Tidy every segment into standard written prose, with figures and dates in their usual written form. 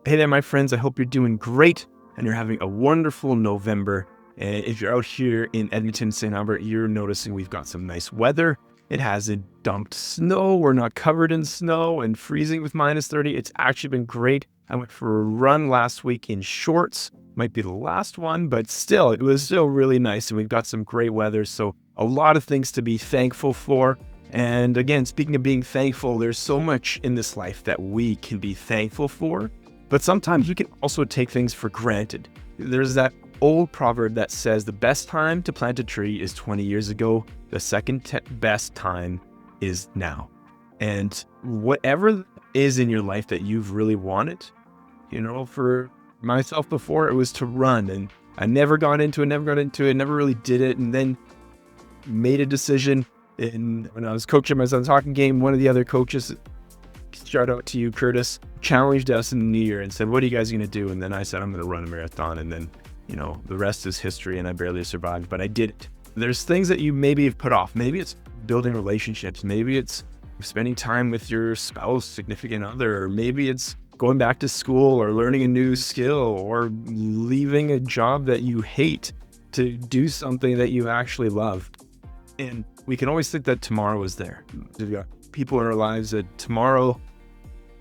Hey there, my friends. I hope you're doing great and you're having a wonderful November. And if you're out here in Edmonton, St. you're noticing we've got some nice weather. It hasn't dumped snow. We're not covered in snow and freezing with -30. It's actually been great. I went for a run last week in shorts. Might be the last one, but still, it was still really nice. And we've got some great weather. So a lot of things to be thankful for. And again, speaking of being thankful, there's so much in this life that we can be thankful for. But sometimes we can also take things for granted. There's that old proverb that says the best time to plant a tree is 20 years ago. The second best time is now. And whatever is in your life that you've really wanted, for myself before, it was to run. And I never got into it, never really did it. And then made a decision. And when I was coaching my son's hockey game, one of the other coaches, shout out to you, Curtis, challenged us in the new year and said, what are you guys going to do? And then I said, I'm going to run a marathon. And then, the rest is history, and I barely survived, but I did it. There's things that you maybe have put off. Maybe it's building relationships. Maybe it's spending time with your spouse, significant other, or maybe it's going back to school or learning a new skill or leaving a job that you hate to do something that you actually love. And we can always think that tomorrow is there. We've got people in our lives that tomorrow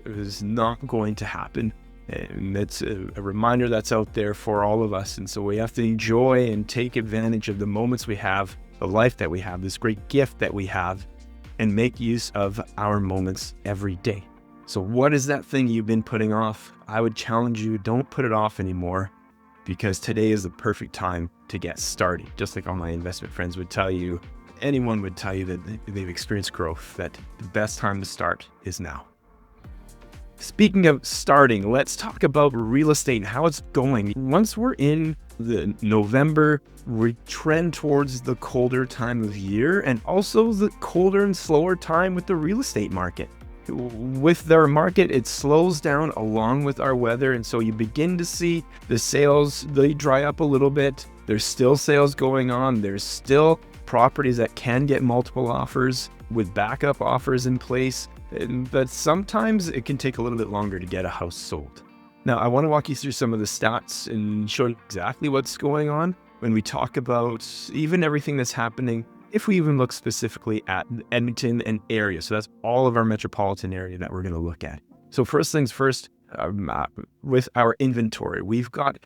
is not going to happen. And it's a reminder that's out there for all of us. And so we have to enjoy and take advantage of the moments we have, the life that we have, this great gift that we have, and make use of our moments every day. So what is that thing you've been putting off? I would challenge you, don't put it off anymore, because today is the perfect time to get started. Just like all my investment friends would tell you, anyone would tell you that they've experienced growth, that the best time to start is now. Speaking of starting, let's talk about real estate and how it's going. Once we're in the November, we trend towards the colder time of year and also the colder and slower time with the real estate market. With their market, it slows down along with our weather. And so you begin to see the sales, they dry up a little bit. There's still sales going on. There's still properties that can get multiple offers with backup offers in place. But sometimes it can take a little bit longer to get a house sold. Now, I want to walk you through some of the stats and show you exactly what's going on when we talk about even everything that's happening, if we even look specifically at Edmonton and area. So that's all of our metropolitan area that we're going to look at. So first things first, with our inventory, we've got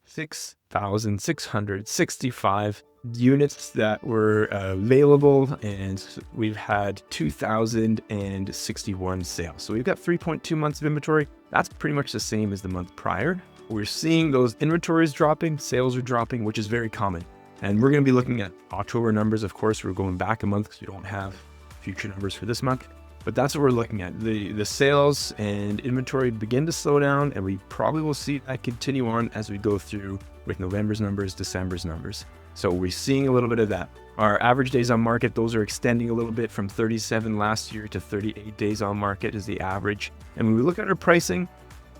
6,665 units that were available, and we've had 2,061 sales. So we've got 3.2 months of inventory. That's pretty much the same as the month prior. We're seeing those inventories dropping, sales are dropping, which is very common. And we're going to be looking at October numbers. Of course, we're going back a month because we don't have future numbers for this month. But that's what we're looking at. The sales and inventory begin to slow down, and we probably will see that continue on as we go through with November's numbers, December's numbers. So we're seeing a little bit of that. Our average days on market, those are extending a little bit from 37 last year to 38 days on market is the average. And when we look at our pricing,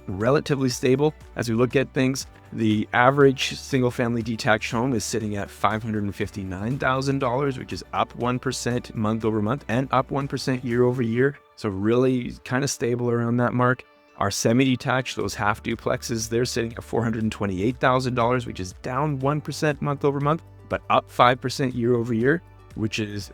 relatively stable. As we look at things, the average single family detached home is sitting at $559,000, which is up 1% month over month and up 1% year over year. So really kind of stable around that mark. Our semi-detached, those half duplexes, they're sitting at $428,000, which is down 1% month over month, but up 5% year over year, which is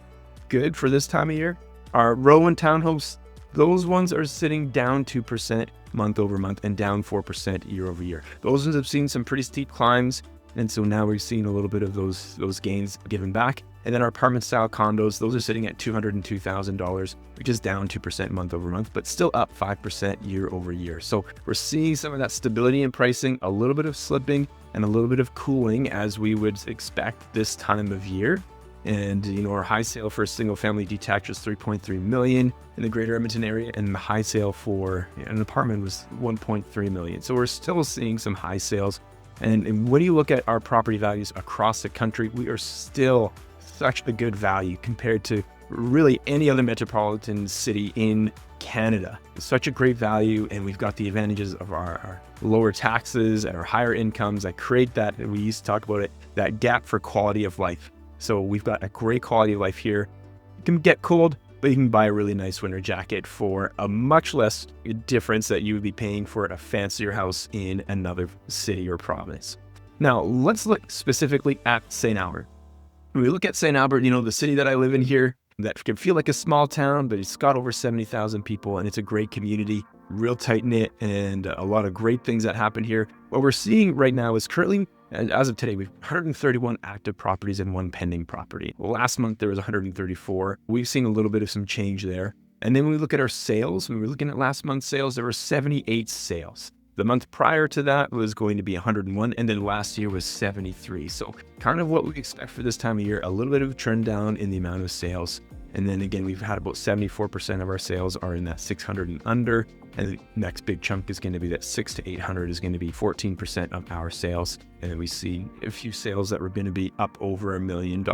good for this time of year. Our row and townhomes, those ones are sitting down 2% month over month and down 4% year over year. Those ones have seen some pretty steep climbs. And so now we're seeing a little bit of those gains given back. And then our apartment style condos, those are sitting at $202,000, which is down 2% month over month, but still up 5% year over year. So we're seeing some of that stability in pricing, a little bit of slipping and a little bit of cooling as we would expect this time of year. And, our high sale for a single family detached was $3.3 million in the greater Edmonton area. And the high sale for an apartment was $1.3 million. So we're still seeing some high sales. And when you look at our property values across the country, we are still such a good value compared to really any other metropolitan city in Canada. It's such a great value, and we've got the advantages of our lower taxes and our higher incomes that create that, and we used to talk about it, that gap for quality of life. So we've got a great quality of life here. It can get cold, but you can buy a really nice winter jacket for a much less difference that you would be paying for a fancier house in another city or province. Now, let's look specifically at St. Albert. When we look at St. Albert, the city that I live in here, that can feel like a small town, but it's got over 70,000 people and it's a great community, real tight knit, and a lot of great things that happen here. What we're seeing right now is currently, as of today, we have 131 active properties and 1 pending property. Last month, there was 134. We've seen a little bit of some change there. And then when we look at our sales, when we're looking at last month's sales, there were 78 sales. The month prior to that was going to be 101, and then last year was 73. So kind of what we expect for this time of year, a little bit of a trend down in the amount of sales. And then again, we've had about 74% of our sales are in that 600 and under. And the next big chunk is going to be that 600 to 800 is going to be 14% of our sales. And then we see a few sales that were going to be up over $1 million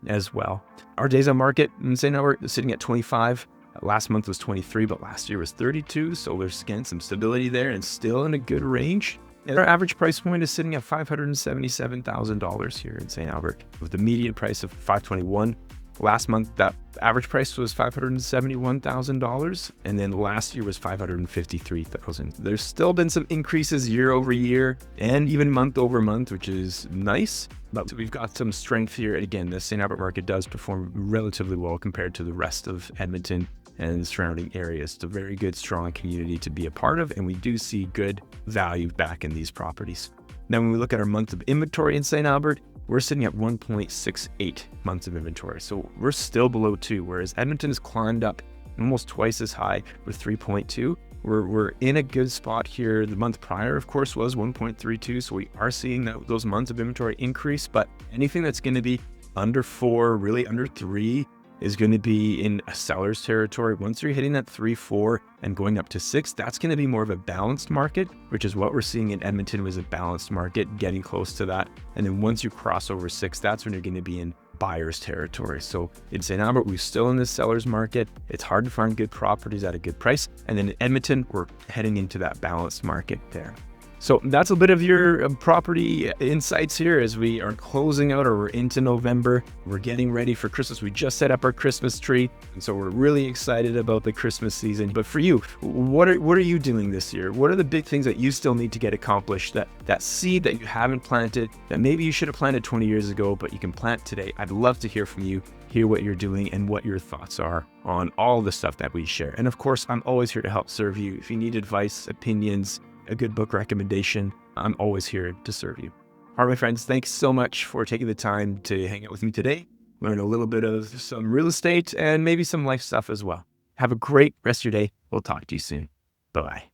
as well. Our days on market in St. Albert is sitting at 25. Last month was 23, but last year was 32. So there's again some stability there and still in a good range. And our average price point is sitting at $577,000 here in St. Albert, with the median price of $521,000. Last month, that average price was $571,000, and then last year was $553,000. There's still been some increases year over year and even month over month, which is nice, but we've got some strength here. And again, the St. Albert market does perform relatively well compared to the rest of Edmonton and the surrounding areas. It's a very good, strong community to be a part of, and we do see good value back in these properties. Now, when we look at our month of inventory in St. Albert, we're sitting at 1.68 months of inventory. So we're still below 2, whereas Edmonton has climbed up almost twice as high with 3.2. We're in a good spot here. The month prior, of course, was 1.32. So we are seeing those months of inventory increase, but anything that's going to be under 4, really under 3, is going to be in a seller's territory. Once you're hitting that 3, 4 and going up to 6, that's going to be more of a balanced market, which is what we're seeing in Edmonton was a balanced market, getting close to that. And then once you cross over 6, that's when you're going to be in buyer's territory. So in St. Albert, we're still in the seller's market. It's hard to find good properties at a good price. And then in Edmonton, we're heading into that balanced market there. So that's a bit of your property insights here as we are closing out, or we're into November. We're getting ready for Christmas. We just set up our Christmas tree, and so we're really excited about the Christmas season. But for you, what are you doing this year? What are the big things that you still need to get accomplished? That seed that you haven't planted, that maybe you should have planted 20 years ago, but you can plant today. I'd love to hear from you, hear what you're doing, and what your thoughts are on all the stuff that we share. And of course, I'm always here to help serve you. If you need advice, opinions, a good book recommendation, I'm always here to serve you. All right, my friends, thanks so much for taking the time to hang out with me today, learn a little bit of some real estate and maybe some life stuff as well. Have a great rest of your day. We'll talk to you soon. Bye-bye.